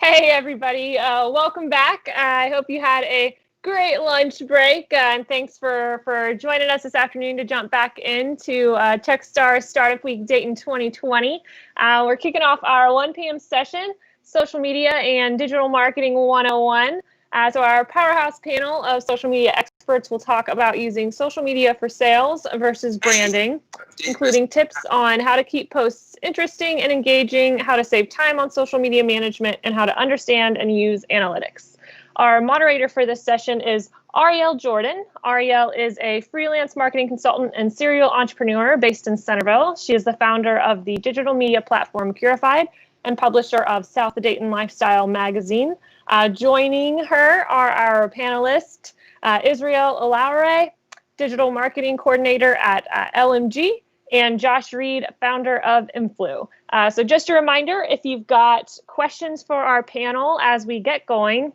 Hey, everybody. Welcome back. I hope you had a great lunch break. And thanks for joining us this afternoon to jump back into Techstar Startup Week Dayton 2020. We're kicking off our 1 p.m. session, Social Media and Digital Marketing 101. So our powerhouse panel of social media experts will talk about using social media for sales versus branding, including tips on how to keep posts interesting and engaging, how to save time on social media management, and how to understand and use analytics. Our moderator for this session is Ariel Jordan. Ariel is a freelance marketing consultant and serial entrepreneur based in Centerville. She is the founder of the digital media platform Purified and publisher of South Dayton Lifestyle magazine. Joining her are our panelists, Israel Olaure, digital marketing coordinator at LMG, and Josh Reed, founder of Inflow. So just a reminder, if you've got questions for our panel as we get going,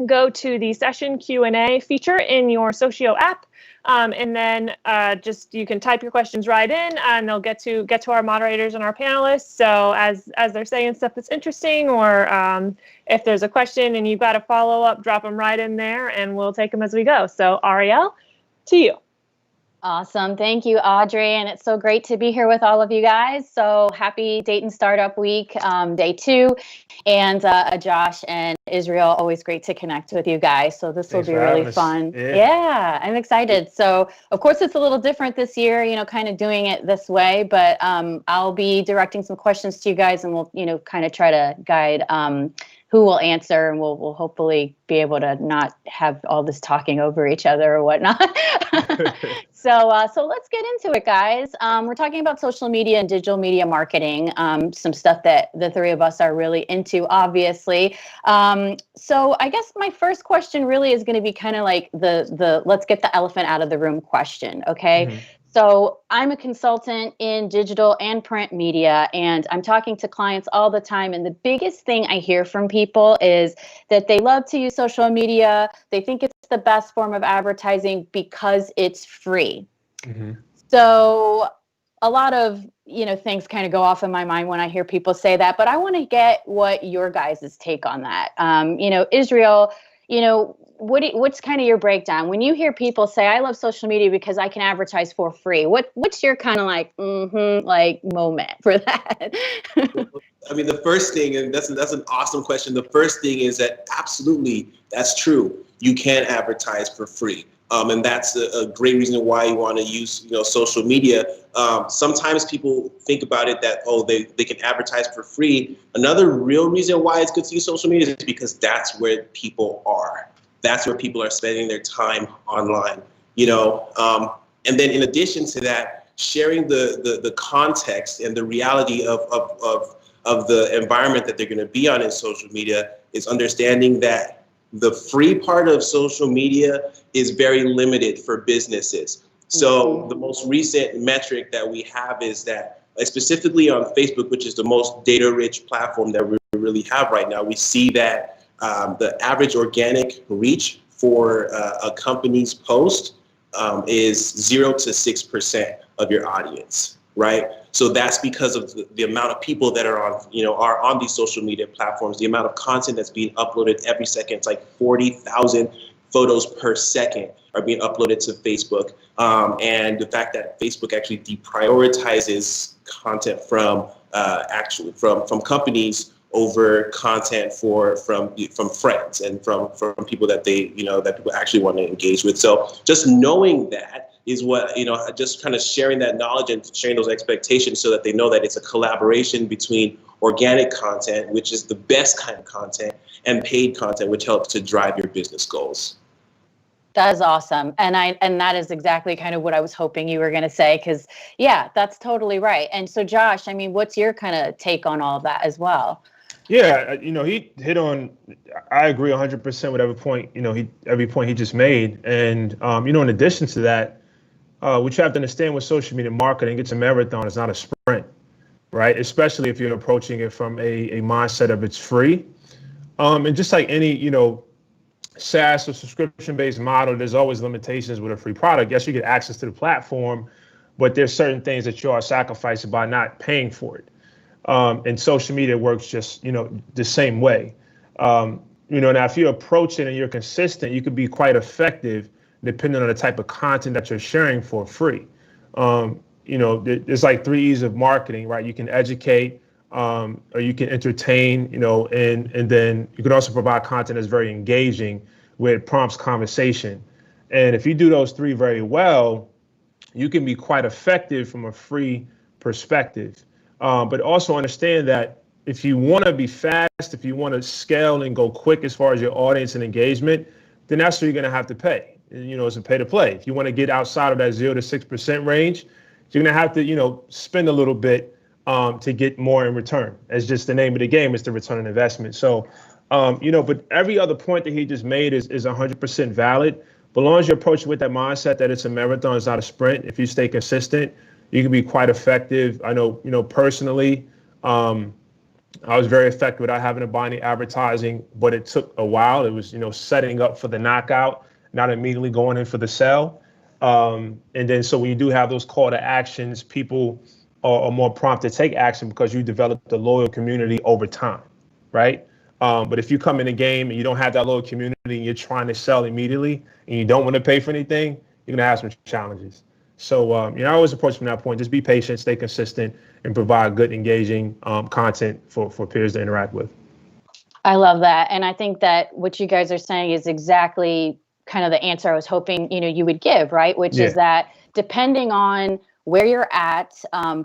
go to the session Q&A feature in your Socio app. And then just you can type your questions right in and they'll get to our moderators and our panelists. So as they're saying stuff that's interesting, or if there's a question and you've got a follow up, drop them right in there and we'll take them as we go. So Ariel, to you. Awesome. Thank you, Audrey. And it's so great to be here with all of you guys. So happy Dayton Startup Week, day 2. And Josh and Israel, always great to connect with you guys. So this will be really fun. Yeah, I'm excited. So of course, it's a little different this year, kind of doing it this way. But I'll be directing some questions to you guys and we'll, kind of try to guide who will answer, and we'll hopefully be able to not have all this talking over each other or whatnot. So let's get into it, guys. We're talking about social media and digital media marketing, some stuff that the three of us are really into, obviously. So I guess my first question really is going to be kind of like the let's get the elephant out of the room question, okay? Mm-hmm. So I'm a consultant in digital and print media, and I'm talking to clients all the time. And the biggest thing I hear from people is that they love to use social media. They think it's the best form of advertising because it's free. Mm-hmm. So a lot of, things kind of go off in my mind when I hear people say that, but I want to get what your guys' take on that. Israel, what's kind of your breakdown when you hear people say, I love social media because I can advertise for free? What's your kind of like moment for that? I mean, the first thing, and that's an awesome question. The first thing is that absolutely, that's true. You can advertise for free. And that's a great reason why you want to use, social media. Sometimes people think about it that, they can advertise for free. Another real reason why it's good to use social media is because that's where people are. That's where people are spending their time online, and then in addition to that, sharing the context and the reality of the environment that they're going to be on in social media is understanding that the free part of social media is very limited for businesses. So the most recent metric that we have is that, specifically on Facebook, which is the most data-rich platform that we really have right now, we see that the average organic reach for a company's post is 0 to 6% of your audience, right? So that's because of the amount of people that are on these social media platforms, the amount of content that's being uploaded every second. It's like 40,000 photos per second are being uploaded to Facebook. And the fact that Facebook actually deprioritizes content from companies over content from friends and from people that that people actually want to engage with. So just knowing that is what, just kind of sharing that knowledge and sharing those expectations so that they know that it's a collaboration between organic content, which is the best kind of content, and paid content, which helps to drive your business goals. That is awesome. And that is exactly kind of what I was hoping you were going to say, because that's totally right. And so Josh, I mean, what's your kind of take on all of that as well? Yeah, he hit on, I agree 100% with every point he just made. And, in addition to that, what you have to understand with social media marketing, it's a marathon, it's not a sprint, right? Especially if you're approaching it from a mindset of it's free. And just like any, SaaS or subscription-based model, there's always limitations with a free product. Yes, you get access to the platform, but there's certain things that you are sacrificing by not paying for it. And social media works just, the same way. Now if you approach it and you're consistent, you could be quite effective depending on the type of content that you're sharing for free. There's like 3 E's of marketing, right? You can educate, or you can entertain, and then you can also provide content that's very engaging with prompts conversation. And if you do those 3 very well, you can be quite effective from a free perspective. But also understand that if you want to be fast, if you want to scale and go quick as far as your audience and engagement, then that's what you're going to have to pay. It's a pay to play. If you want to get outside of that 0 to 6% range, you're going to have to, spend a little bit to get more in return. That's just the name of the game. It's the return on investment. So, but every other point that he just made is 100% valid. But as long as you approach it with that mindset that it's a marathon, it's not a sprint. If you stay consistent, you can be quite effective. I know, personally, I was very effective without having to buy any advertising, but it took a while. It was, setting up for the knockout, not immediately going in for the sell. And then so when you do have those call to actions, people are more prompt to take action because you developed a loyal community over time, right? But if you come in the game and you don't have that loyal community and you're trying to sell immediately and you don't want to pay for anything, you're going to have some challenges. So, I always approach from that point, just be patient, stay consistent, and provide good, engaging content for peers to interact with. I love that. And I think that what you guys are saying is exactly kind of the answer I was hoping, you would give, right? Which is that depending on where you're at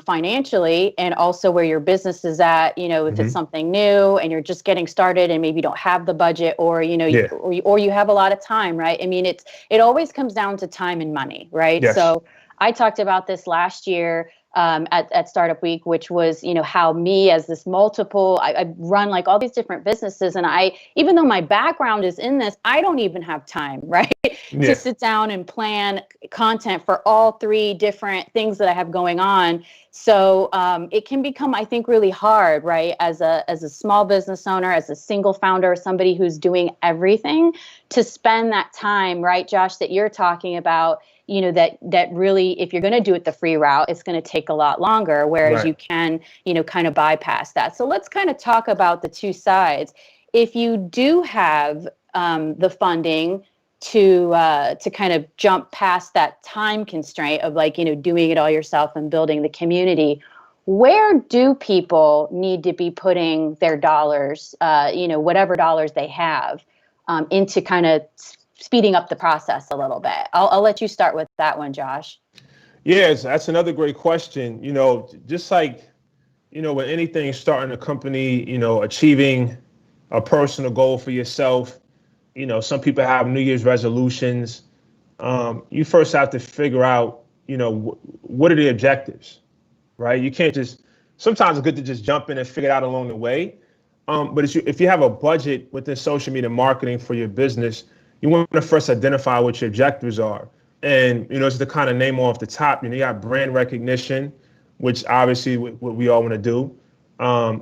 financially and also where your business is at, if it's something new and you're just getting started and maybe you don't have the budget or, or you have a lot of time, right? I mean, it always comes down to time and money, right? Yes. So I talked about this last year at Startup Week, which was, how me as this I run like all these different businesses. And even though my background is in this, I don't even have time, right? To sit down and plan content for all 3 different things that I have going on. So it can become, I think, really hard, right? As a small business owner, as a single founder, somebody who's doing everything, to spend that time, right, Josh, that you're talking about, that really, if you're going to do it the free route, it's going to take a lot longer, whereas you can, kind of bypass that. So let's kind of talk about the 2 sides. If you do have the funding to kind of jump past that time constraint of doing it all yourself and building the community, where do people need to be putting their dollars, whatever dollars they have, into kind of speeding up the process a little bit? I'll let you start with that one, Josh. Yes, that's another great question. Just like, when anything, starting a company, achieving a personal goal for yourself, some people have New Year's resolutions. You first have to figure out, what are the objectives, right? You can't sometimes it's good to just jump in and figure it out along the way. But if you have a budget within social media marketing for your business, you want to first identify what your objectives are. And, it's the kind of name off the top. You got brand recognition, which obviously what we all want to do.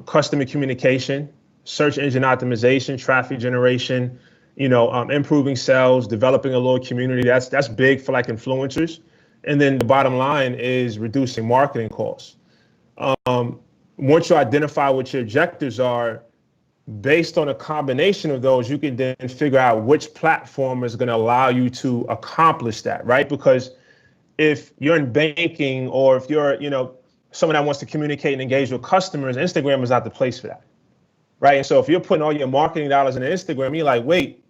Customer communication, search engine optimization, traffic generation, improving sales, developing a loyal community. That's big for like influencers. And then the bottom line is reducing marketing costs. Once you identify what your objectives are, based on a combination of those, you can then figure out which platform is going to allow you to accomplish that, right? Because if you're in banking or if you're, someone that wants to communicate and engage with customers, Instagram is not the place for that, right? And so if you're putting all your marketing dollars into Instagram, you're like, wait,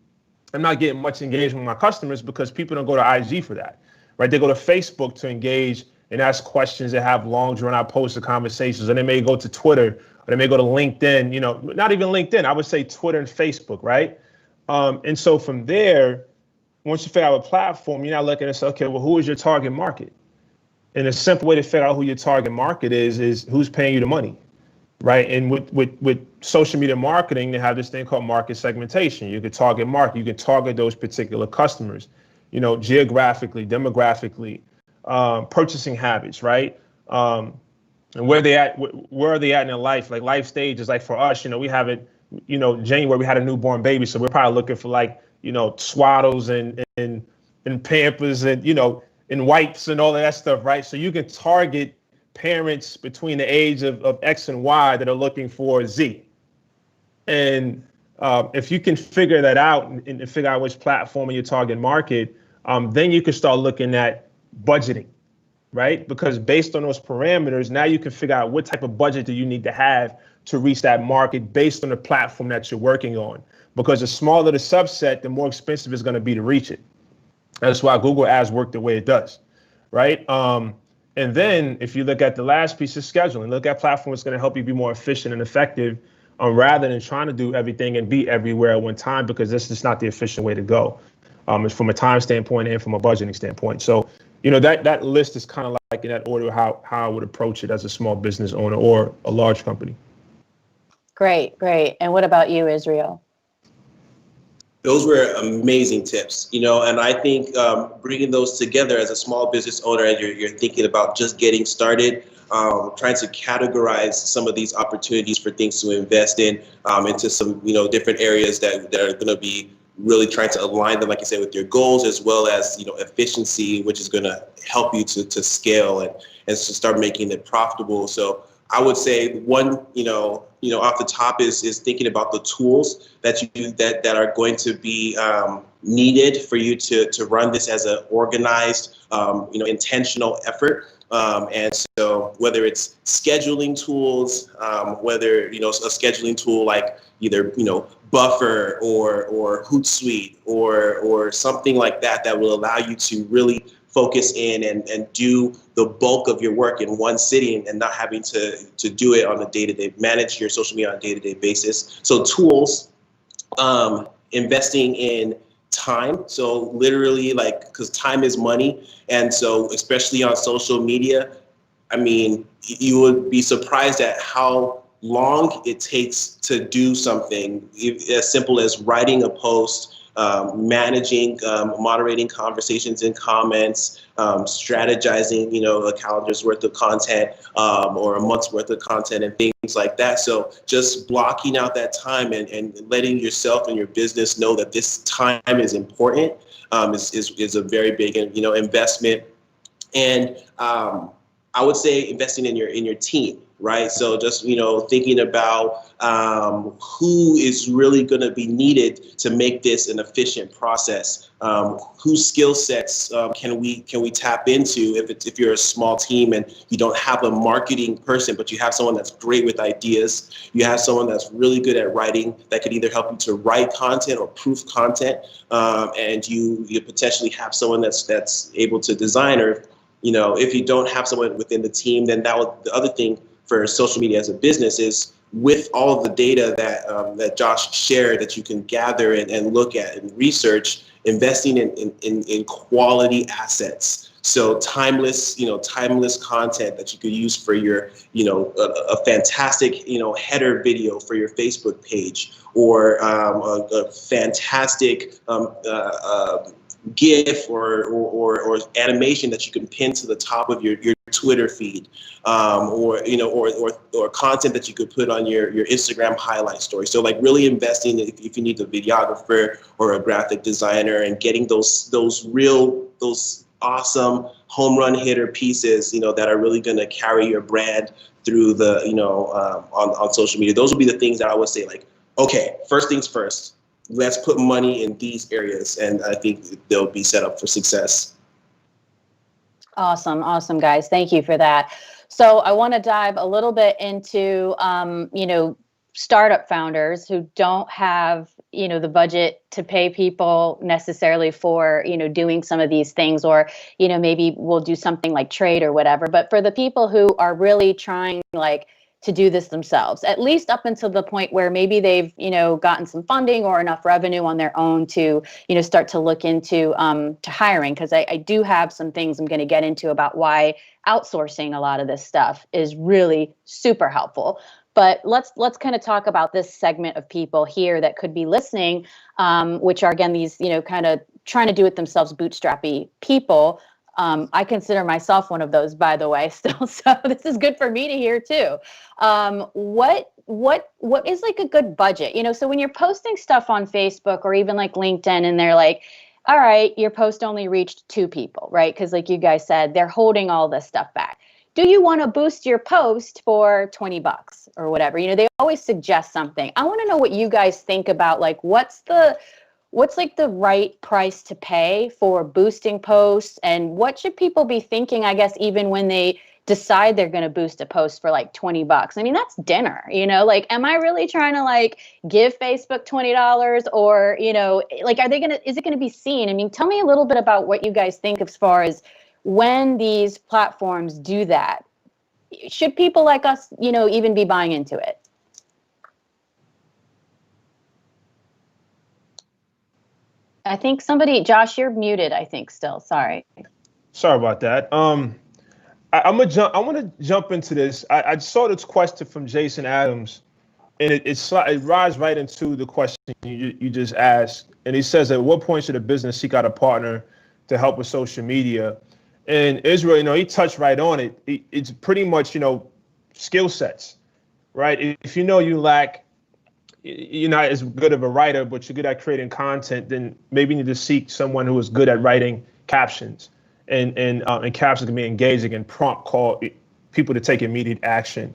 I'm not getting much engagement with my customers because people don't go to IG for that, right? They go to Facebook to engage and ask questions and have long drawn out posts or conversations, and they may go to Twitter or they may go to LinkedIn, not even LinkedIn, I would say Twitter and Facebook, right? And so from there, once you figure out a platform, you're not looking and say, okay, well, who is your target market? And a simple way to figure out who your target market is who's paying you the money, right? And with social media marketing, they have this thing called market segmentation. You can target market, you can target those particular customers, geographically, demographically, purchasing habits, right? And where are they at in their life? Like life stages, like for us, we have it, January, we had a newborn baby. So we're probably looking for like, swaddles and Pampers and, and wipes and all of that stuff, right? So you can target parents between the age of X and Y that are looking for Z. And If you can figure that out and figure out which platform in your target market, then you can start looking at budgeting, right? Because based on those parameters, now you can figure out what type of budget do you need to have to reach that market based on the platform that you're working on. Because the smaller the subset, the more expensive it's going to be to reach it. That's why Google Ads work the way it does, right? And then if you look at the last piece of scheduling, look at platforms that's going to help you be more efficient and effective rather than trying to do everything and be everywhere at one time, because this is not the efficient way to go. It's from a time standpoint and from a budgeting standpoint. So, that list is kind of like in that order how I would approach it as a small business owner or a large company. Great. And what about you, Israel? Those were amazing tips, and I think bringing those together as a small business owner, and you're thinking about just getting started, trying to categorize some of these opportunities for things to invest in into some, different areas that are going to be really trying to align them, like you said, with your goals, as well as, efficiency, which is going to help you to scale and to start making it profitable. So I would say one, off the top is thinking about the tools that are going to be needed for you to run this as an organized, intentional effort. And so whether it's scheduling tools, whether, a scheduling tool like either, Buffer or Hootsuite or something like that will allow you to really focus in and do the bulk of your work in one sitting and not having to do it on a day-to-day, manage your social media on a day-to-day basis. So tools, investing in time. So literally, because time is money. And so especially on social media, I mean, you would be surprised at how long it takes to do something as simple as writing a post, managing, moderating conversations and comments, strategizing, a calendar's worth of content or a month's worth of content and things like that. So just blocking out that time and letting yourself and your business know that this time is important is a very big, investment. And I would say investing in your team. Right. So just, thinking about who is really going to be needed to make this an efficient process. Whose skill sets can we tap into if you're a small team and you don't have a marketing person, but you have someone that's great with ideas. You have someone that's really good at writing that could either help you to write content or proof content. And you potentially have someone that's able to design, or, if you don't have someone within the team, then the other thing for social media as a business is with all of the data that Josh shared that you can gather and look at and research, investing in quality assets. So timeless content that you could use for your, a fantastic, header video for your Facebook page, or a fantastic GIF or animation that you can pin to the top of your Twitter feed, or content that you could put on your Instagram highlight story. So really investing if you need a videographer or a graphic designer and getting those awesome home run hitter pieces, that are really going to carry your brand through the, on social media. Those would be the things that I would say, okay, first things first, let's put money in these areas, and I think they'll be set up for success. Awesome, guys. Thank you for that. So I want to dive a little bit into, startup founders who don't have, the budget to pay people necessarily for, doing some of these things, or, maybe we'll do something like trade or whatever. But for the people who are really trying, to do this themselves, at least up until the point where maybe they've, gotten some funding or enough revenue on their own to, start to look into to hiring. Because I do have some things I'm going to get into about why outsourcing a lot of this stuff is really super helpful. But let's kind of talk about this segment of people here that could be listening, which are, again, these, kind of trying to do it themselves, bootstrappy people. I consider myself one of those, by the way, still. So this is good for me to hear too. What is a good budget? So when you're posting stuff on Facebook or even LinkedIn, and they're all right, your post only reached 2 people, right? Because you guys said, they're holding all this stuff back. do you want to boost your post for $20 or whatever? They always suggest something. I want to know what you guys think about, like, what's like the right price to pay for boosting posts, and what should people be thinking, I guess, even when they decide they're going to boost a post for like $20? I mean, that's dinner, like, am I really trying to like give Facebook $20, or, like, is it going to be seen? I mean, tell me a little bit about what you guys think as far as when these platforms do that. Should people like us, even be buying into it? I think Josh, you're muted, I think, still. Sorry. Sorry about that. I want to jump into this. I saw this question from Jason Adams, and it rides right into the question you just asked. And he says, at what point should a business seek out a partner to help with social media? And Israel, he touched right on it. It's pretty much, skill sets, right? If you lack, you're not as good of a writer, but you're good at creating content, then maybe you need to seek someone who is good at writing captions. And captions can be engaging and prompt call people to take immediate action.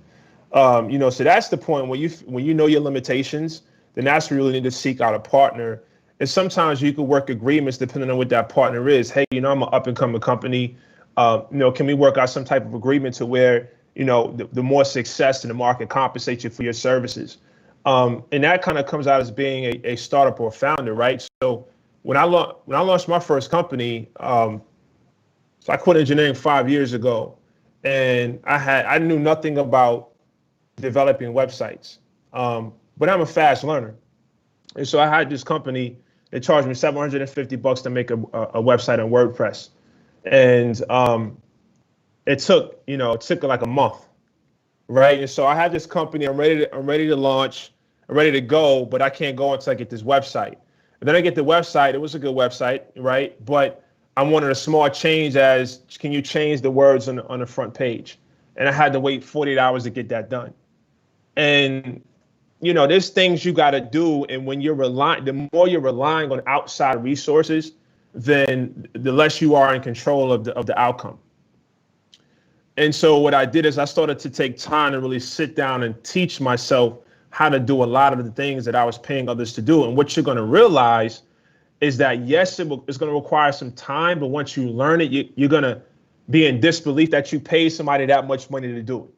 So that's the point when you know your limitations, then that's where you really need to seek out a partner. And sometimes you can work agreements depending on what that partner is. Hey, I'm an up and coming company. Can we work out some type of agreement to where, the more success in the market compensates you for your services? And that kind of comes out as being a startup or a founder, right? So when I launched my first company, so I quit engineering 5 years ago, and I knew nothing about developing websites, but I'm a fast learner. And so I had this company that charged me $750 to make a website on WordPress. And it took like a month, right? And so I had this company, I'm ready to launch, I'm ready to go, but I can't go until I get this website. And then I get the website, it was a good website, right? But I wanted a small change as, can you change the words on the front page? And I had to wait 48 hours to get that done. And, there's things you got to do. And when the more you're relying on outside resources, then the less you are in control of the outcome. And so what I did is I started to take time to really sit down and teach myself how to do a lot of the things that I was paying others to do. And what you're going to realize is that, yes, it's going to require some time, but once you learn it, you're going to be in disbelief that you paid somebody that much money to do it.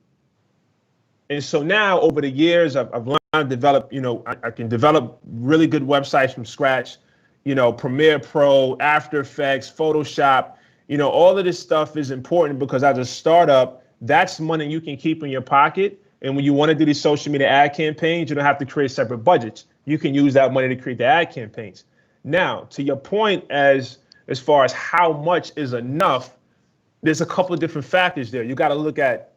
And so now over the years, I've learned to develop, I can develop really good websites from scratch, Premiere Pro, After Effects, Photoshop, all of this stuff is important because as a startup, that's money you can keep in your pocket. And when you want to do these social media ad campaigns, you don't have to create separate budgets. You can use that money to create the ad campaigns. Now, to your point, as far as how much is enough, there's a couple of different factors there. You got to look at,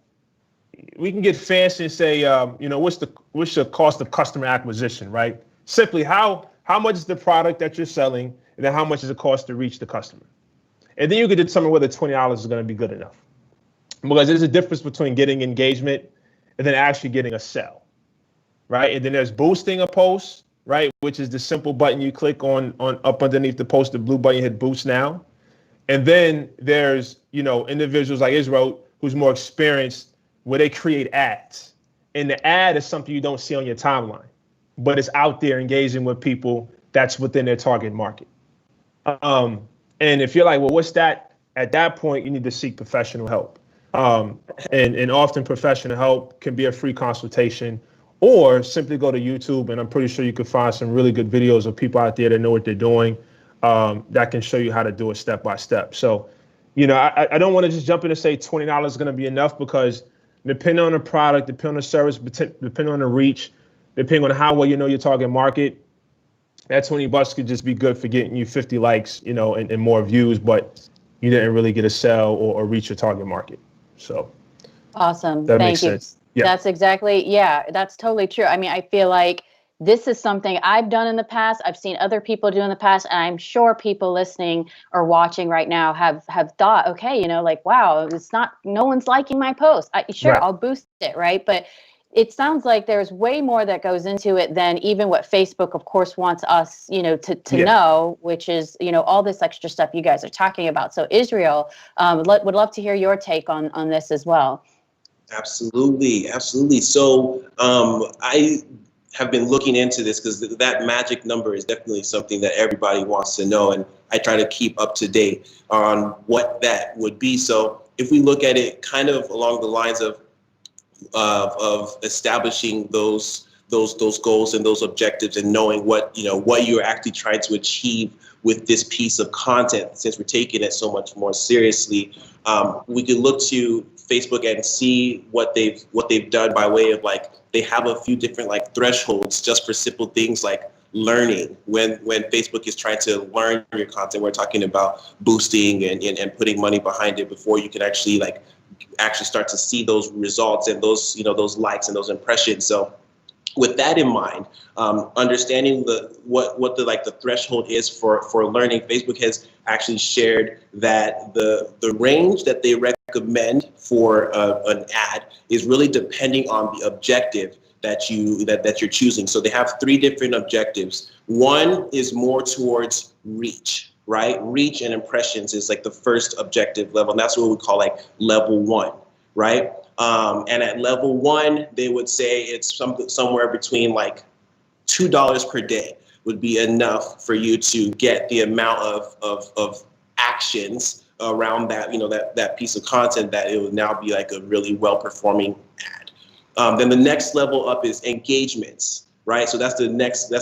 we can get fancy and say, what's the cost of customer acquisition, right? Simply how much is the product that you're selling, and then how much does it cost to reach the customer? And then you can determine whether $20 is going to be good enough. Because there's a difference between getting engagement and then actually getting a sell, right? And then there's boosting a post, right? Which is the simple button you click on up underneath the post, the blue button, you hit boost now. And then there's, individuals like Israel who's more experienced where they create ads. And the ad is something you don't see on your timeline, but it's out there engaging with people that's within their target market. And if you're like, well, what's that? At that point, you need to seek professional help. And often professional help can be a free consultation, or simply go to YouTube. And I'm pretty sure you can find some really good videos of people out there that know what they're doing, that can show you how to do it step by step. So, I don't want to just jump in and say $20 is going to be enough, because depending on the product, depending on the service, depending on the reach, depending on how well you know your target market, that $20 could just be good for getting you 50 likes, and more views, but you didn't really get a sell or reach your target market. So awesome. That Thank makes you. sense. Yeah. That's exactly, that's totally true. I mean, I feel like this is something I've done in the past. I've seen other people do in the past, and I'm sure people listening or watching right now have thought, okay, like, wow, no one's liking my post. Sure, Right. I'll boost it, right? But it sounds like there's way more that goes into it than even what Facebook, of course, wants us, to know, which is, all this extra stuff you guys are talking about. So Israel, would love to hear your take on this as well. Absolutely, absolutely. So I have been looking into this because that magic number is definitely something that everybody wants to know, and I try to keep up to date on what that would be. So if we look at it kind of along the lines of establishing those goals and those objectives, and knowing what you're actually trying to achieve with this piece of content, since we're taking it so much more seriously, we could look to Facebook and see what they've done by way of, like, they have a few different like thresholds just for simple things like learning. When Facebook is trying to learn your content, we're talking about boosting and putting money behind it before you can actually start to see those results and those likes and those impressions. So with that in mind, understanding what the threshold is for learning, Facebook has actually shared that the range that they recommend for an ad is really depending on the objective that you're choosing. So they have 3 different objectives. One is more towards reach, right? Reach and impressions is like the first objective level, and that's what we call like level 1, right? And at level 1, they would say it's somewhere between like $2 per day would be enough for you to get the amount of actions around that, that piece of content, that it would now be like a really well-performing ad. Then the next level up is engagements, right? So that's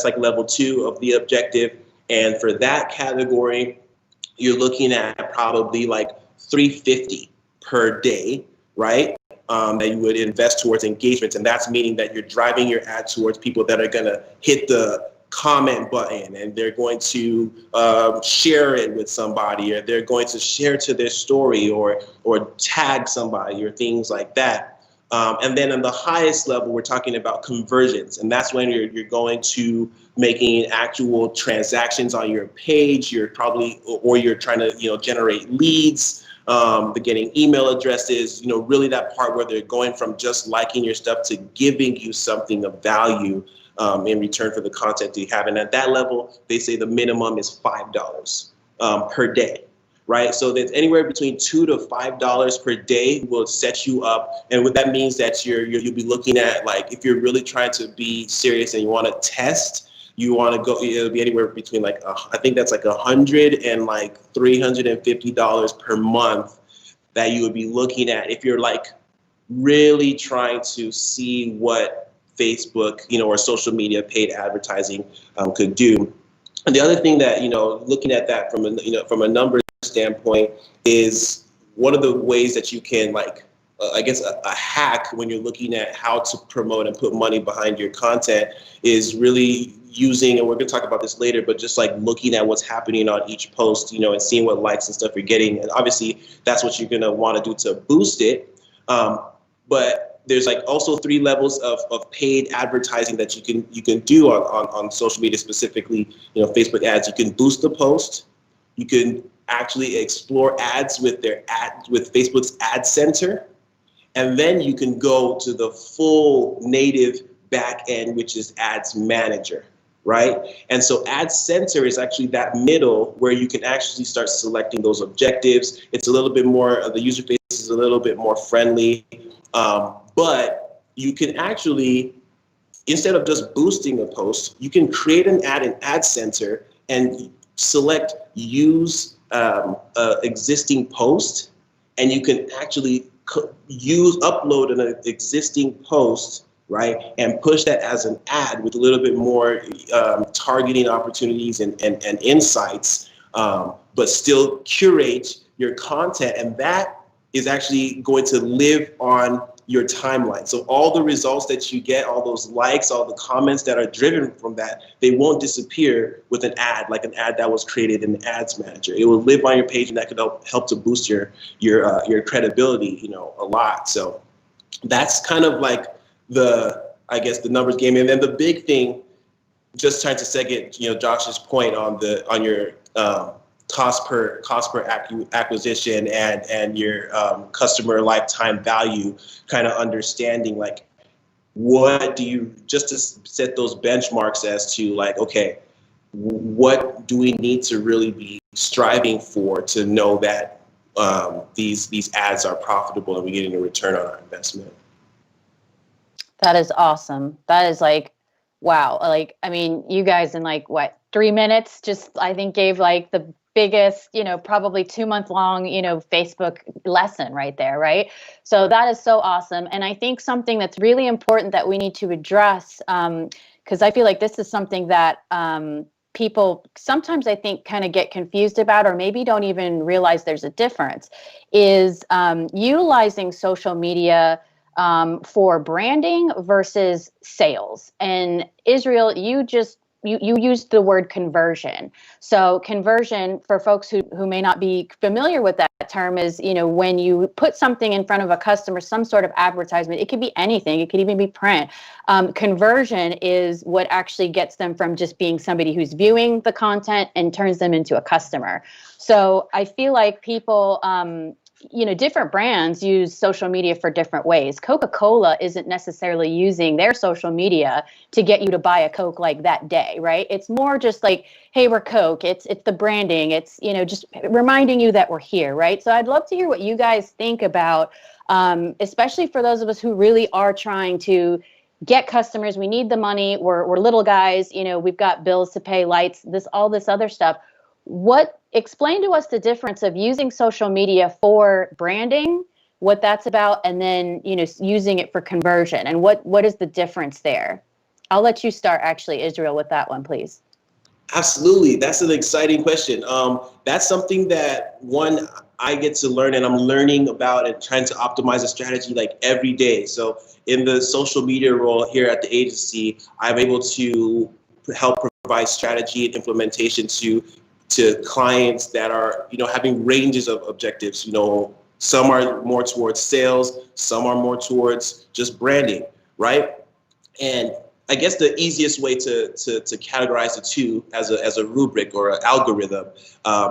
like level 2 of the objective. And for that category, you're looking at probably like $3.50 per day, right? That you would invest towards engagement. And that's meaning that you're driving your ad towards people that are going to hit the comment button, and they're going to share it with somebody, or they're going to share to their story, or tag somebody, or things like that. And then in the highest level, we're talking about conversions. And that's when you're going to making actual transactions on your page. You're trying to, generate leads, getting email addresses, really that part where they're going from just liking your stuff to giving you something of value in return for the content that you have. And at that level, they say the minimum is $5 per day. Right, so that's anywhere between $2 to $5 per day will set you up, and what that means that you'll be looking at, like, if you're really trying to be serious and you want to test, you want to go. It'll be anywhere between like I think that's like $100 and like $350 per month that you would be looking at if you're like really trying to see what Facebook, or social media paid advertising could do. And the other thing that looking at that from a numbers standpoint is one of the ways that you can I guess a hack when you're looking at how to promote and put money behind your content is really using, and we're going to talk about this later, but just like looking at what's happening on each post, and seeing what likes and stuff you're getting. And obviously that's what you're going to want to do to boost it. But there's like also 3 levels of paid advertising that you can do on social media, specifically, Facebook ads. You can boost the post. You can actually explore ads with Facebook's ad center. And then you can go to the full native back end, which is ads manager, right? And so ad center is actually that middle where you can actually start selecting those objectives. It's a little bit more, the user face is a little bit more friendly, but you can actually, instead of just boosting a post, you can create an ad in ad center and select use existing post, and you can actually upload an existing post, right, and push that as an ad with a little bit more targeting opportunities and insights, but still curate your content, and that is actually going to live on your timeline. So all the results that you get, all those likes, all the comments that are driven from that, they won't disappear with an ad, like an ad that was created in the ads manager. It will live on your page, and that could help to boost your credibility, a lot. So that's kind of like the numbers game. And then the big thing, just trying to second, Josh's point on your cost per acquisition and your customer lifetime value, kind of understanding, like, what do you, just to set those benchmarks as to like, okay, what do we need to really be striving for to know that these ads are profitable and we're getting a return on our investment? That is awesome. That is like, wow. Like, I mean, you guys in like what, 3 minutes, just I think gave like the biggest, probably 2 month long, Facebook lesson right there. Right. So that is so awesome. And I think something that's really important that we need to address, because I feel like this is something that people sometimes I think kind of get confused about, or maybe don't even realize there's a difference, is utilizing social media for branding versus sales. And Israel, you used the word conversion. So conversion, for folks who may not be familiar with that term, is, when you put something in front of a customer, some sort of advertisement. It could be anything. It could even be print. Conversion is what actually gets them from just being somebody who's viewing the content and turns them into a customer. So I feel like people, different brands use social media for different ways. Coca-Cola isn't necessarily using their social media to get you to buy a Coke like that day, right? It's more just like, hey, we're Coke. It's the branding. It's, just reminding you that we're here, right? So I'd love to hear what you guys think about, especially for those of us who really are trying to get customers. We need the money. We're little guys. We've got bills to pay, lights, all this other stuff. Explain to us the difference of using social media for branding, what that's about, and then, using it for conversion, and what is the difference there? I'll let you start, actually, Israel, with that one, please. Absolutely. That's an exciting question. That's something that I get to learn, and I'm learning about and trying to optimize a strategy like every day. So in the social media role here at the agency, I'm able to help provide strategy and implementation to clients that are, having ranges of objectives. Some are more towards sales, some are more towards just branding, right? And I guess the easiest way to categorize the two as a rubric or an algorithm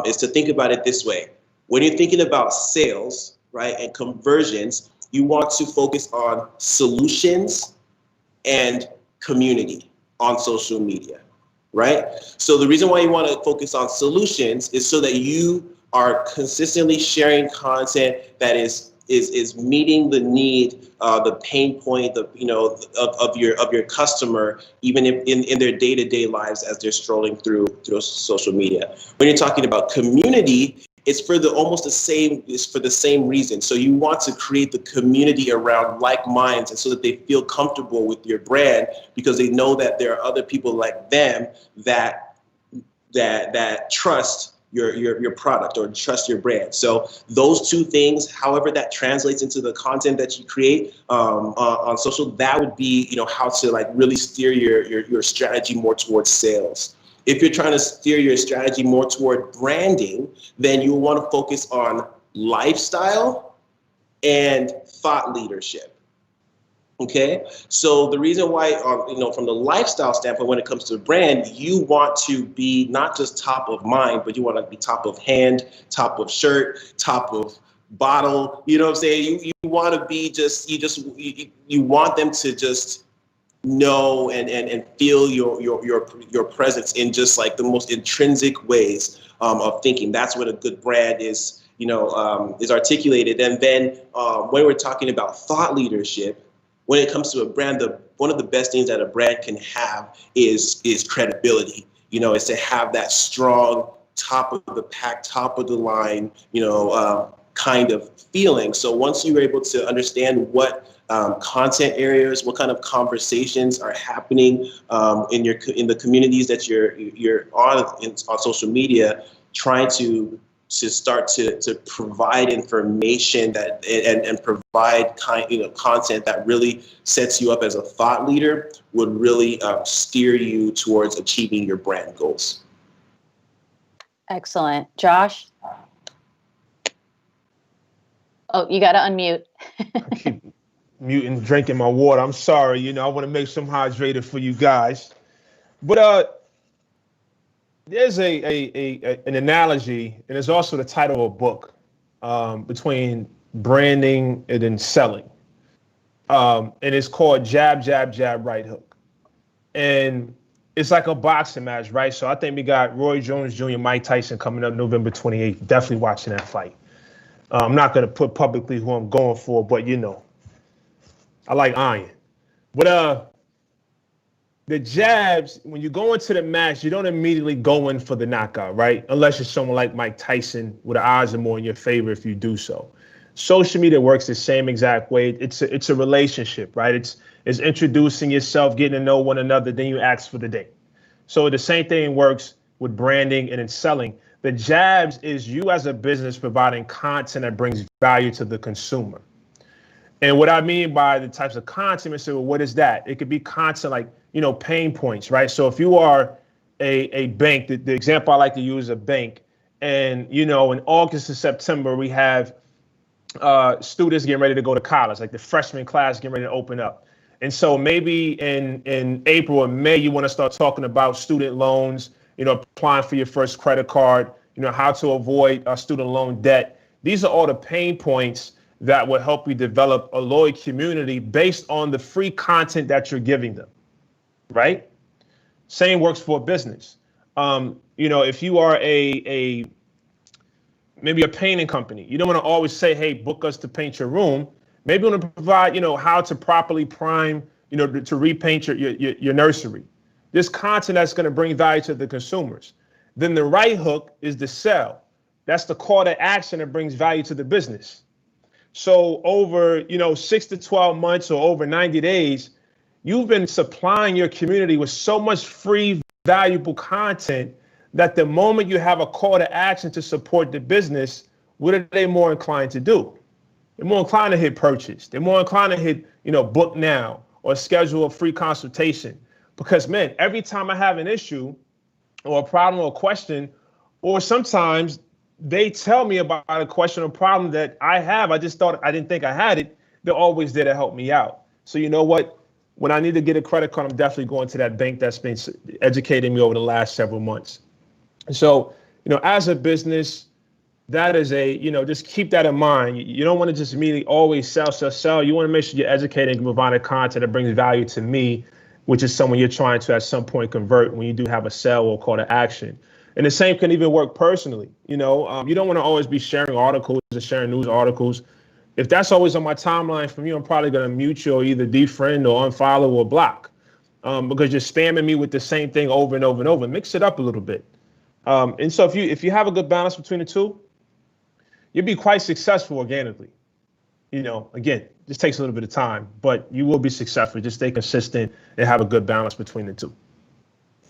is to think about it this way. When you're thinking about sales, right, and conversions, you want to focus on solutions and community on social media. Right? So the reason why you want to focus on solutions is so that you are consistently sharing content that is meeting the need, the pain point, of your customer, even in their day-to-day lives as they're strolling through social media. When you're talking about community, it's for the same reason. So you want to create the community around like minds, and so that they feel comfortable with your brand, because they know that there are other people like them that trust your product or trust your brand. So those two things, however that translates into the content that you create on social, that would be, how to like really steer your strategy more towards sales. If you're trying to steer your strategy more toward branding, then you will want to focus on lifestyle and thought leadership. Okay, so the reason why, from the lifestyle standpoint, when it comes to brand, you want to be not just top of mind, but you want to be top of hand, top of shirt, top of bottle. You know what I'm saying? You want to be you want them to just know and feel your presence in just like the most intrinsic ways of thinking. That's what a good brand is, is articulated. And then when we're talking about thought leadership, when it comes to a brand, one of the best things that a brand can have is credibility. Is to have that strong top of the pack, top of the line, kind of feeling. So once you're able to understand what content areas, what kind of conversations are happening in the communities that you're on social media, trying to start to provide information that and provide content that really sets you up as a thought leader would really steer you towards achieving your brand goals. Excellent. Josh? Oh, you got to unmute. I keep muting, drinking my water. I'm sorry. I want to make some hydrated for you guys. But there's an analogy, and it's also the title of a book, between branding and then selling. and it's called Jab, Jab, Jab, Right Hook. And it's like a boxing match, right? So I think we got Roy Jones Jr., Mike Tyson coming up November 28th. Definitely watching that fight. I'm not going to put publicly who I'm going for, but I like iron. But the jabs, when you go into the match, you don't immediately go in for the knockout, right? Unless you're someone like Mike Tyson, where the odds are more in your favor if you do so. Social media works the same exact way. It's a relationship, right? It's introducing yourself, getting to know one another, then you ask for the date. So the same thing works with branding and in selling. The jabs is you as a business providing content that brings value to the consumer. And what I mean by the types of content, I say, well, what is that? It could be content like, pain points, right? So if you are a bank, the example I like to use is a bank, and, in August and September, we have students getting ready to go to college, like the freshman class getting ready to open up. And so maybe in April or May, you want to start talking about student loans, applying for your first credit card, how to avoid student loan debt. These are all the pain points that will help you develop a loyal community based on the free content that you're giving them, right? Same works for a business. If you are maybe a painting company, you don't want to always say, hey, book us to paint your room. Maybe you want to provide, how to properly prime, to repaint your nursery. This content that's going to bring value to the consumers. Then the right hook is the sell. That's the call to action that brings value to the business. So over, 6 to 12 months or over 90 days, you've been supplying your community with so much free, valuable content that the moment you have a call to action to support the business, what are they more inclined to do? They're more inclined to hit purchase. They're more inclined to hit, book now or schedule a free consultation. Because, man, every time I have an issue or a problem or a question, or sometimes they tell me about a question or problem that I have, I didn't think I had it. They're always there to help me out. So you know what? When I need to get a credit card, I'm definitely going to that bank that's been educating me over the last several months. So, as a business, that is just keep that in mind. You don't want to just immediately always sell. You want to make sure you're educating and providing content that brings value to me, which is someone you're trying to at some point convert when you do have a sell or call to action. And the same can even work personally. You don't want to always be sharing articles or sharing news articles. If that's always on my timeline from you, I'm probably going to mute you or either defriend or unfollow or block because you're spamming me with the same thing over and over and over. Mix it up a little bit. And so if you have a good balance between the two, you'll be quite successful organically. Again, this takes a little bit of time, but you will be successful. Just stay consistent and have a good balance between the two.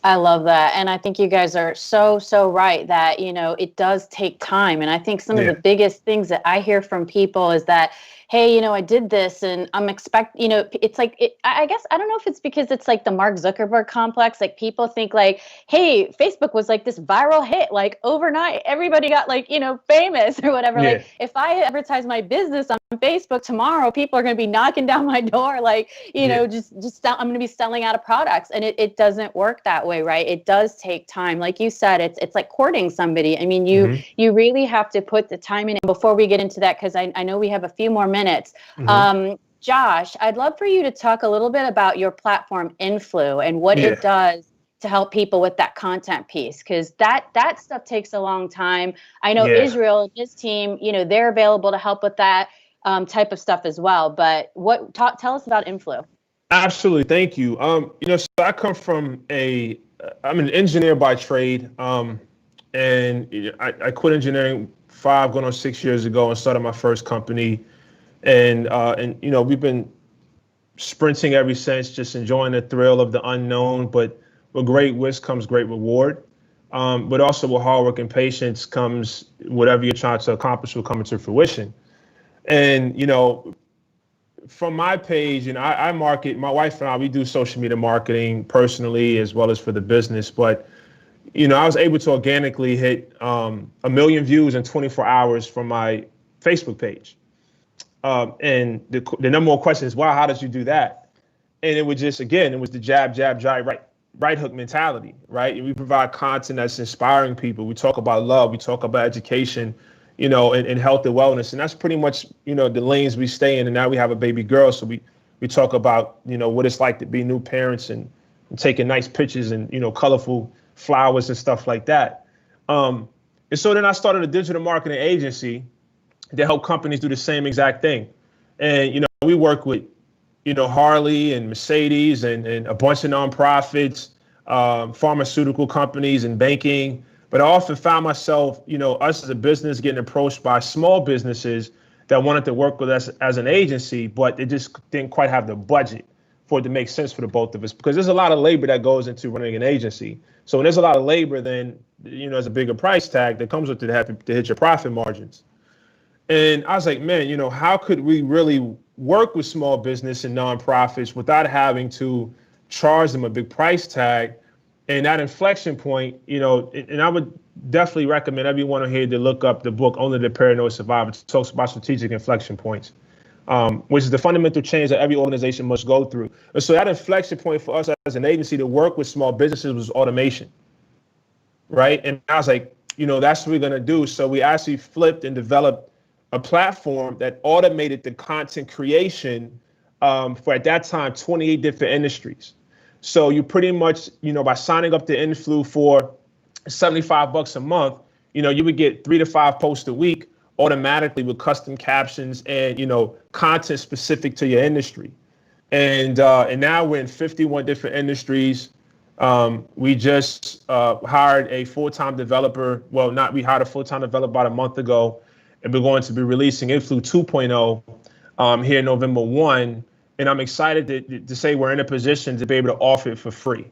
I love that. And I think you guys are so right that, it does take time. And I think some of the biggest things that I hear from people is that, hey, I did this and I'm it's like, I guess, I don't know if it's because it's like the Mark Zuckerberg complex. Like people think like, hey, Facebook was like this viral hit, like overnight, everybody got like, famous or whatever. Yeah. Like if I advertise my business on Facebook tomorrow, people are going to be knocking down my door. Like, I'm going to be selling out of products, and it doesn't work that way. Right. It does take time. Like you said, it's like courting somebody. I mean, you really have to put the time in. And before we get into that, because I know we have a few more minutes. Josh, I'd love for you to talk a little bit about your platform Inflow and what it does to help people with that content piece, because that stuff takes a long time. I know Israel and his team, they're available to help with that type of stuff as well. But tell us about Inflow. Absolutely, thank you. So I come from I'm an engineer by trade, and I quit engineering 5 going on 6 years ago and started my first company. And we've been sprinting ever since, just enjoying the thrill of the unknown. But with great risk comes great reward. But also with hard work and patience comes whatever you're trying to accomplish will come into fruition. And, from my page, I market, my wife and I, we do social media marketing personally as well as for the business. But, I was able to organically hit 1 million views in 24 hours from my Facebook page. And the number one question is, wow, how did you do that? And it was just, again, it was the jab, jab, jab, right hook mentality, right? And we provide content that's inspiring people. We talk about love. We talk about education, and health and wellness. And that's pretty much, the lanes we stay in. And now we have a baby girl. So we We talk about, what it's like to be new parents and taking nice pictures and, colorful flowers and stuff like that. And so then I started a digital marketing agency to help companies do the same exact thing. And, we work with, Harley and Mercedes and a bunch of nonprofits, pharmaceutical companies and banking. But I often found myself, us as a business getting approached by small businesses that wanted to work with us as an agency, but they just didn't quite have the budget for it to make sense for the both of us, because there's a lot of labor that goes into running an agency. So when there's a lot of labor, then, there's a bigger price tag that comes with it to hit your profit margins. And I was like, man, how could we really work with small business and nonprofits without having to charge them a big price tag? And that inflection point, and I would definitely recommend everyone here to look up the book, Only the Paranoid Survivor. It talks about strategic inflection points, which is the fundamental change that every organization must go through. And so that inflection point for us as an agency to work with small businesses was automation, right? And I was like, that's what we're going to do. So we actually flipped and developed a platform that automated the content creation for, at that time, 28 different industries. So you pretty much, by signing up to Inflow for $75 a month, you would get 3 to 5 posts a week automatically with custom captions and, content specific to your industry. And now we're in 51 different industries. We just hired a full-time developer. Well, we hired a full-time developer about a month ago, and we're going to be releasing Inflow 2.0 here November 1. And I'm excited to say we're in a position to be able to offer it for free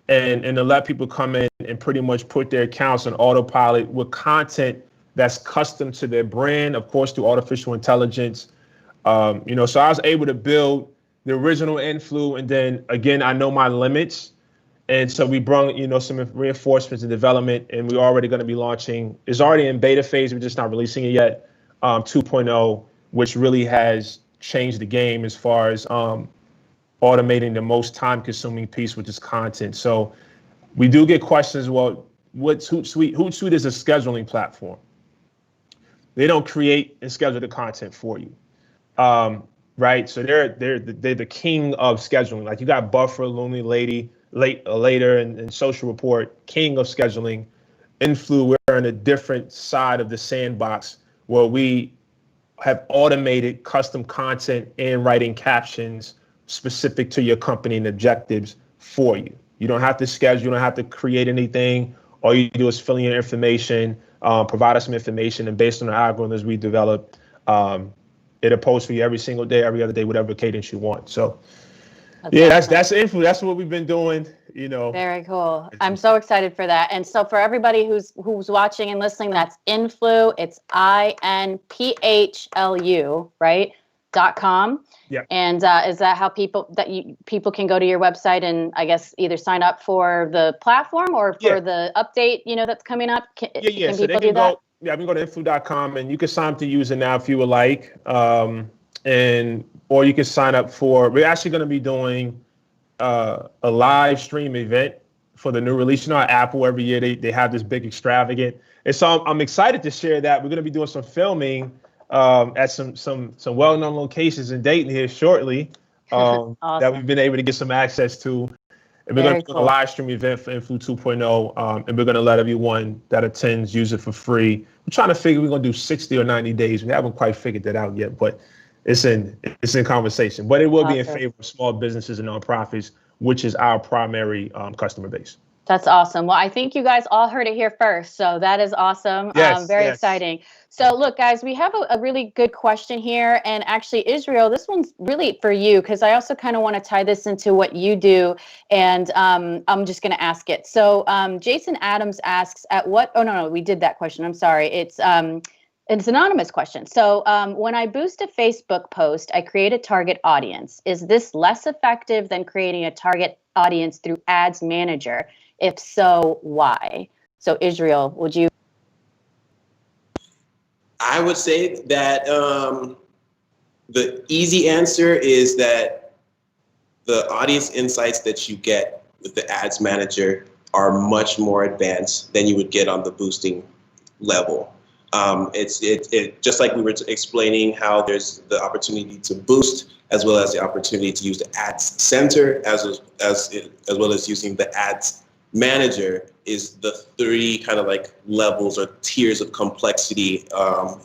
and to let people come in and pretty much put their accounts on autopilot with content that's custom to their brand, of course, through artificial intelligence. So I was able to build the original Inflow, and then again, I know my limits. And so we brought, some reinforcements and development, and we're already going to be launching. It's already in beta phase. We're just not releasing it yet. 2.0, which really has changed the game as far as automating the most time-consuming piece, which is content. So we do get questions. Well, what's Hootsuite? Hootsuite is a scheduling platform. They don't create and schedule the content for you, right? So they're the king of scheduling. Like you got Buffer, Looney, Later, and Social Report, king of scheduling. Inflow, we're on a different side of the sandbox where we have automated custom content and writing captions specific to your company and objectives for you. You don't have to schedule, you don't have to create anything. All you do is fill in your information, provide us some information, and based on the algorithms we develop, it'll post for you every single day, every other day, whatever cadence you want. So that's Inflow. That's what we've been doing, Very cool. I'm so excited for that. And so for everybody who's watching and listening, that's Inflow. It's INPHLU, right? .com. Yeah. And is that how people can go to your website and I guess either sign up for the platform or for the update, that's coming up? Can So people they can do that? we can go to inflow.com and you can sign up to use it now if you would like. Or you can sign up for, we're actually going to be doing a live stream event for the new release. Apple every year, they have this big extravagant. And so I'm excited to share that. We're going to be doing some filming at some well-known locations in Dayton here shortly Awesome. that we've been able to get some access to. And we're going to do a live stream event for Inflow 2.0, and we're going to let everyone that attends use it for free. We're trying to figure we're going to do 60 or 90 days. We haven't quite figured that out yet, but it's in conversation. But it will be in favor of small businesses and nonprofits, which is our primary customer base. That's awesome. Well, I think you guys all heard it here first. So that is awesome. Very exciting. So look, guys, we have a really good question here. And actually, Israel, this one's really for you because I also kind of want to tie this into what you do. And I'm just going to ask it. So Jason Adams asks we did that question. I'm sorry. It's an anonymous question. So when I boost a Facebook post, I create a target audience. Is this less effective than creating a target audience through Ads Manager? If so, why? So Israel, would you? I would say that the easy answer is that the audience insights that you get with the Ads Manager are much more advanced than you would get on the boosting level. It just like we were explaining how there's the opportunity to boost as well as the opportunity to use the ads center as well as using the ads manager is the three kind of like levels or tiers of complexity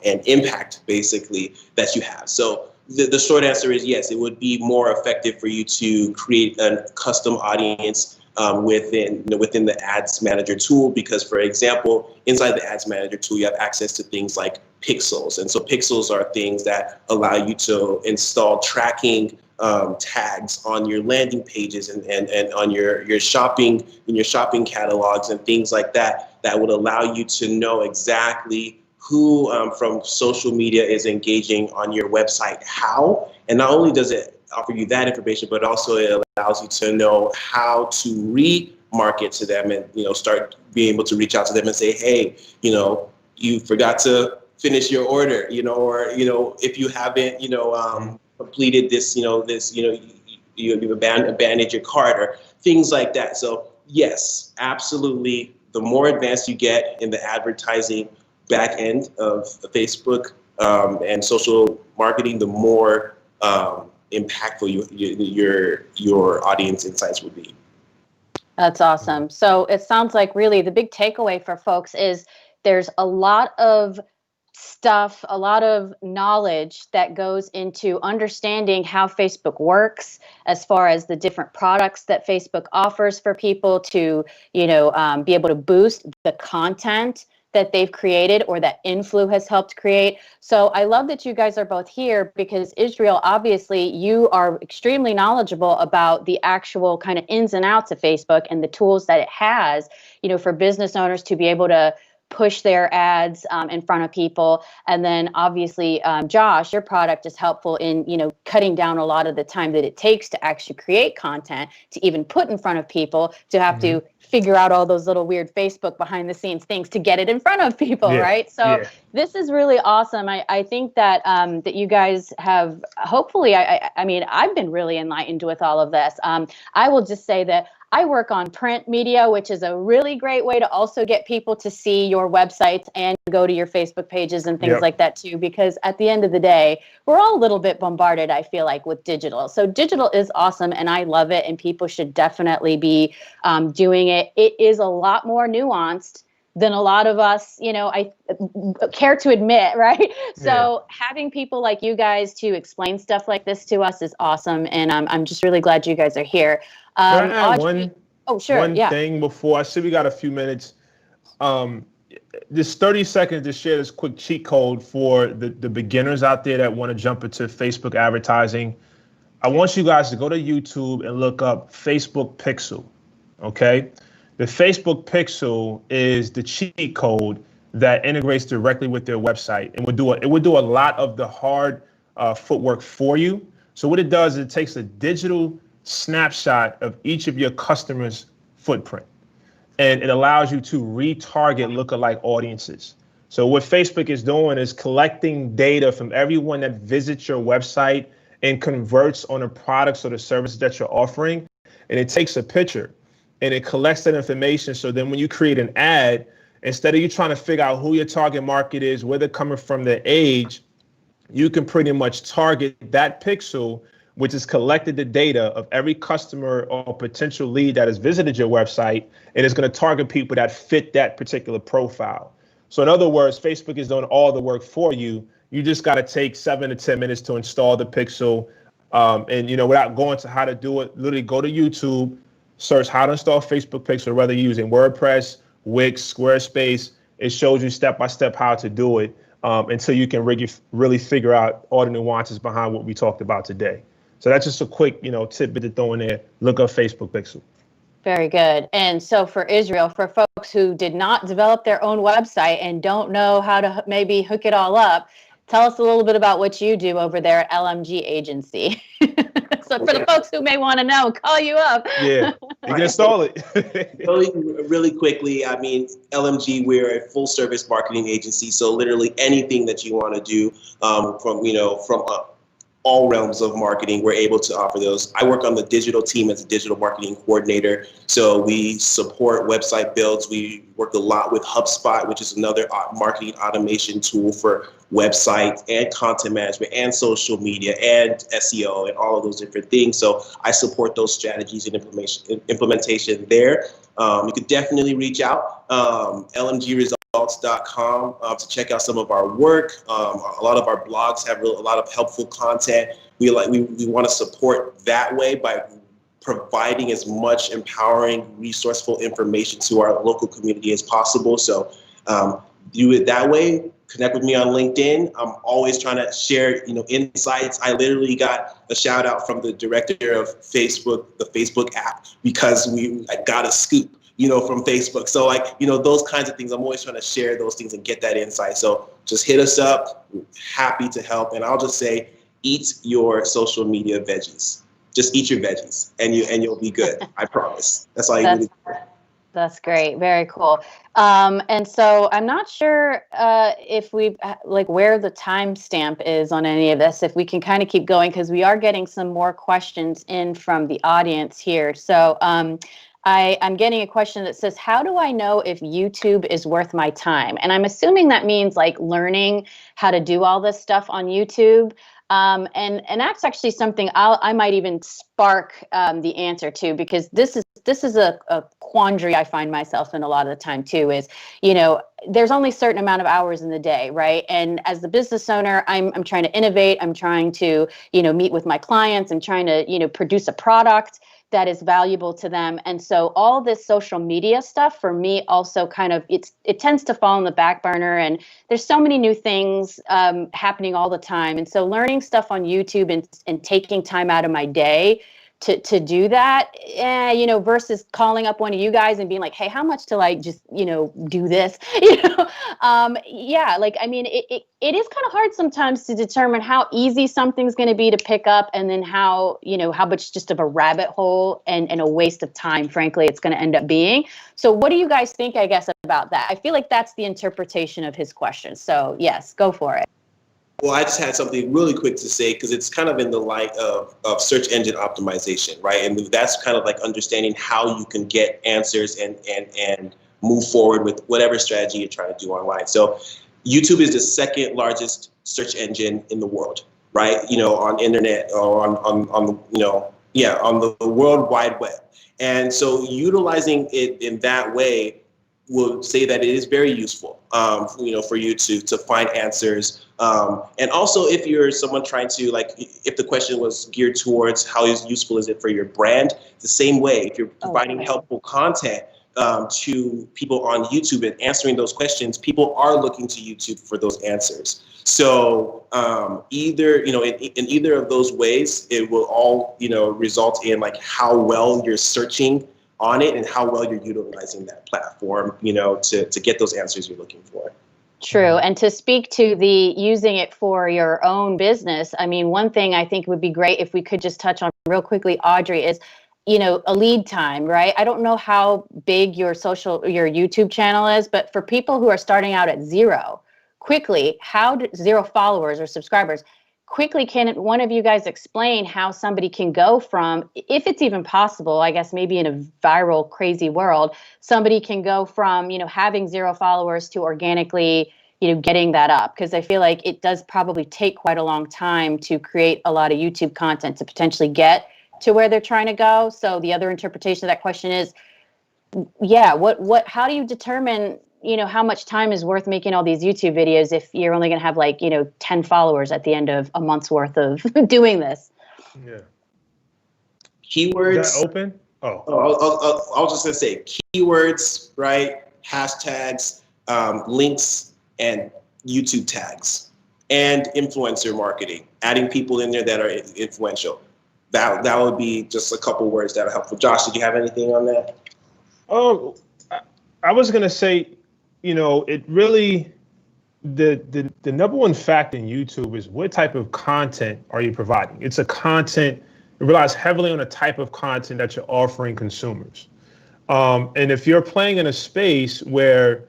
and impact basically that you have. So the short answer is yes, it would be more effective for you to create a custom audience within the ads manager tool, because for example, inside the ads manager tool, you have access to things like pixels. And so pixels are things that allow you to install tracking tags on your landing pages and on your shopping catalogs and things like that would allow you to know exactly who from social media is engaging on your website, how. And not only does it offer you that information, but also it allows you to know how to remarket to them and, start being able to reach out to them and say, hey, you forgot to finish your order, or, if you haven't, completed this, you've abandoned your cart or things like that. So yes, absolutely. The more advanced you get in the advertising back end of Facebook and social marketing, the more impactful your audience insights would be. That's awesome. So it sounds like really the big takeaway for folks is there's a lot of stuff, a lot of knowledge that goes into understanding how Facebook works as far as the different products that Facebook offers for people to, be able to boost the content that they've created or that Inflow has helped create. So I love that you guys are both here because Israel, obviously, you are extremely knowledgeable about the actual kind of ins and outs of Facebook and the tools that it has, for business owners to be able to push their ads in front of people. And then obviously, Josh, your product is helpful in, cutting down a lot of the time that it takes to actually create content to even put in front of people to have to figure out all those little weird Facebook behind the scenes things to get it in front of people, right? So this is really awesome. I think that that you guys have, hopefully, I mean, I've been really enlightened with all of this. I will just say that I work on print media, which is a really great way to also get people to see your websites and go to your Facebook pages and things like that too, because at the end of the day, we're all a little bit bombarded, I feel like, with digital. So digital is awesome and I love it and people should definitely be doing it. It is a lot more nuanced than a lot of us, I care to admit, right? So having people like you guys to explain stuff like this to us is awesome. And I'm just really glad you guys are here. Can I add Audrey, one thing before? I see we got a few minutes. Just 30 seconds to share this quick cheat code for the beginners out there that want to jump into Facebook advertising. I want you guys to go to YouTube and look up Facebook Pixel, okay? The Facebook Pixel is the cheat code that integrates directly with their website and it would do a lot of the hard footwork for you. So what it does is it takes a digital snapshot of each of your customers' footprint, and it allows you to retarget lookalike audiences. So what Facebook is doing is collecting data from everyone that visits your website and converts on the products or the services that you're offering, and it takes a picture and it collects that information. So then when you create an ad, instead of you trying to figure out who your target market is, where they're coming from, their age, you can pretty much target that pixel, which has collected the data of every customer or potential lead that has visited your website, and it's going to target people that fit that particular profile. So in other words, Facebook is doing all the work for you. You just got to take 7 to 10 minutes to install the pixel. And, without going to how to do it, literally go to YouTube, search how to install Facebook Pixel, whether you're using WordPress, Wix, Squarespace. It shows you step-by-step how to do it until you can really figure out all the nuances behind what we talked about today. So that's just a quick, tidbit to throw in there. Look up Facebook Pixel. Very good. And so for Israel, for folks who did not develop their own website and don't know how to maybe hook it all up, tell us a little bit about what you do over there at LMG Agency. So for the folks who may want to know, call you up. Yeah, you can install it. really quickly, I mean, LMG, we're a full service marketing agency. So literally anything that you want to do from all realms of marketing, we're able to offer those. I work on the digital team as a digital marketing coordinator. So we support website builds. We work a lot with HubSpot, which is another marketing automation tool for websites and content management and social media and SEO and all of those different things. So I support those strategies and implementation there. You could definitely reach out, lmgresults.com, to check out some of our work. A lot of our blogs have a lot of helpful content. We want to support that way by providing as much empowering, resourceful information to our local community as possible. So do it that way. Connect with me on LinkedIn. I'm always trying to share, insights. I literally got a shout out from the director of Facebook, the Facebook app, because I got a scoop, from Facebook. So those kinds of things, I'm always trying to share those things and get that insight. So just hit us up. Happy to help. And I'll just say, eat your social media veggies. Just eat your veggies and you'll be good. I promise. That's all you need to do. That's great. Very cool. And so I'm not sure if we where the timestamp is on any of this, if we can kind of keep going, because we are getting some more questions in from the audience here. So I'm getting a question that says, how do I know if YouTube is worth my time? And I'm assuming that means like learning how to do all this stuff on YouTube. And that's actually something I might even spark the answer to, because this is a quandary I find myself in a lot of the time too, is, there's only a certain amount of hours in the day, right? And as the business owner, I'm trying to innovate. I'm trying to, meet with my clients. I'm trying to, produce a product that is valuable to them. And so all this social media stuff for me also kind of, it tends to fall on the back burner, and there's so many new things happening all the time. And so learning stuff on YouTube and taking time out of my day to do that, versus calling up one of you guys and being like, hey, how much till I just, do this, it is kind of hard sometimes to determine how easy something's going to be to pick up, and then how much just of a rabbit hole and a waste of time, frankly, it's going to end up being. So what do you guys think, I guess, about that? I feel like that's the interpretation of his question. So yes, go for it. Well, I just had something really quick to say, because it's kind of in the light of search engine optimization, right? And that's kind of like understanding how you can get answers and move forward with whatever strategy you're trying to do online. So YouTube is the second largest search engine in the world, right? On internet, or on the World Wide Web. And so utilizing it in that way will say that it is very useful, for you to find answers. And also, if you're someone trying to, if the question was geared towards how useful is it for your brand, the same way, if you're providing helpful content to people on YouTube and answering those questions, people are looking to YouTube for those answers. So either, in either of those ways, it will all, result in how well you're searching on it and how well you're utilizing that platform, to get those answers you're looking for. True. And to speak to the using it for your own business, I mean, one thing I think would be great if we could just touch on real quickly, Audrey, is, a lead time, right? I don't know how big your YouTube channel is, but for people who are starting out at zero, quickly, zero followers or subscribers, quickly, can one of you guys explain how somebody can go from, if it's even possible, I guess maybe in a viral, crazy world, somebody can go from, having zero followers to organically, getting that up? Because I feel like it does probably take quite a long time to create a lot of YouTube content to potentially get to where they're trying to go. So the other interpretation of that question is, how do you determine, how much time is worth making all these YouTube videos if you're only going to have 10 followers at the end of a month's worth of doing this? Yeah. Keywords. Is that open? Oh. I was just going to say keywords, right? Hashtags, links, and YouTube tags, and influencer marketing, adding people in there that are influential. That would be just a couple words that are helpful. Josh, did you have anything on that? Oh, I was going to say, it really, the number one fact in YouTube is what type of content are you providing? It relies heavily on the type of content that you're offering consumers. And if you're playing in a space where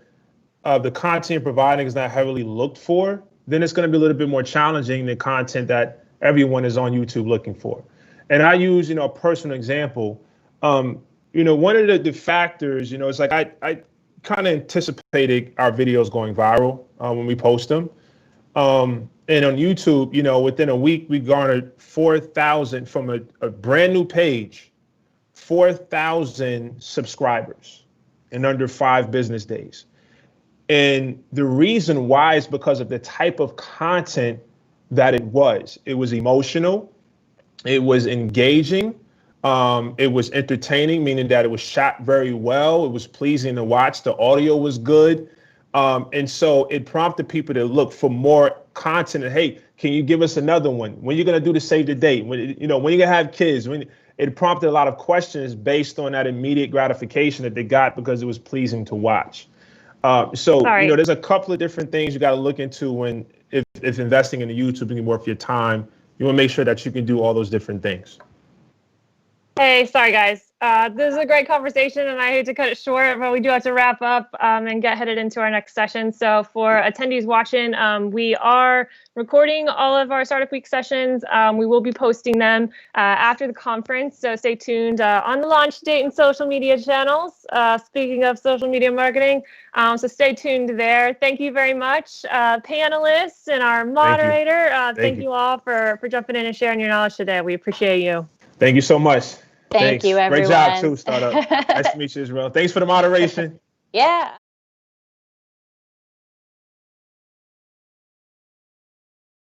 the content you're providing is not heavily looked for, then it's going to be a little bit more challenging than content that everyone is on YouTube looking for. And I use, a personal example. One of the factors, it's like I kind of anticipated our videos going viral when we post them. And on YouTube, within a week, we garnered 4,000 from a brand new page, 4,000 subscribers in under 5 business days. And the reason why is because of the type of content that it was. It was emotional. It was engaging. It was entertaining, meaning that it was shot very well. It was pleasing to watch. The audio was good. And so it prompted people to look for more content. And, hey, can you give us another one? When are you going to do the save the date? When you going to have kids? It prompted a lot of questions based on that immediate gratification that they got because it was pleasing to watch. There's a couple of different things you got to look into if investing in the YouTube and worth your time. You want to make sure that you can do all those different things. Hey, sorry guys. This is a great conversation and I hate to cut it short, but we do have to wrap up and get headed into our next session. So for attendees watching, we are recording all of our Startup Week sessions. We will be posting them after the conference. So stay tuned on the launch date and social media channels. Speaking of social media marketing, so stay tuned there. Thank you very much, panelists and our moderator. Thank you all for jumping in and sharing your knowledge today. We appreciate you. Thank you so much. Thank you, everyone. Great job, too, Startup. Nice to meet you, Israel. Thanks for the moderation. Yeah.